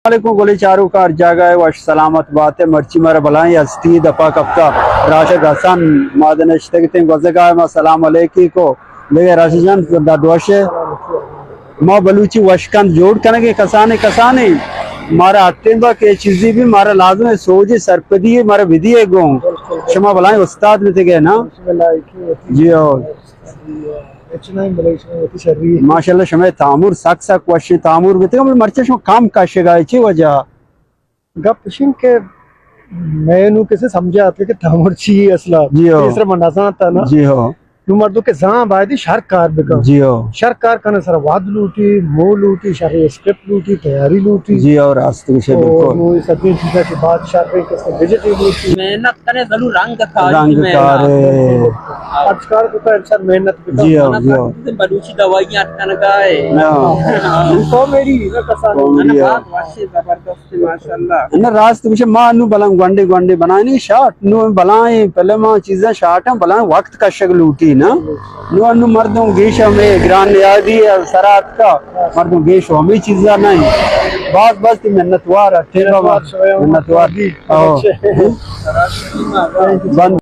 वालेकुम गोली चारू कार जागा है वश सलामत बात है मर्ची मर बलाई हस्ती दफा कप्ता राशिद हसन मादन इश्तगते गजगा मा सलाम अलैकी को ले राशिदन ददवशे मा बलूची वशकन जोड़ कने के कसाने मारा अटेंबा के चीज़ी भी मारा लाजम है सोजी सरपदी है मारा विधि है गो शमा बलाई उस्ताद में थे गए ना जी माशाल्लाह शमे तामुर सक वशी तामुर में थे मर्चे शो काम काशेगा ची वजह गपशिन के मैं कैसे समझा आते कि तामुरची असला जी हो तीसरा मनासा था ना जी हो नु मर्दों के जहां बायदी शरकार बेका जी हो शरकार कने सर वाद लूटी मो लूटी शर स्क्रिप्ट लूटी तैयारी लूटी जी और रास्ते से बिल्कुल नो इस सभी चीज़ के बाद शर पे किस वेजिटेबल लूटी मेहनत करे जरूर रंग का रंग कारे आजकल को तो इंसान मेहनत बेका जी हो जी हो बलूची दवाइयां अटकन गए तो मेरी ना कसान जी हो बात वाशी जबरदस्त माशाल्लाह ना रास्ते में मां नु बलंग गंडे गंडे बनाए नहीं शार्ट नु बलाए पहले मां चीजें शार्ट हैं बलाए वक्त का शक लूटी ना नु अनु मर्दों गेश में ग्रान यादी सरात का मर्दों गेश हमें चीज़ा नहीं बस मेहनतवार मेहनतवार मेहनतवार बंद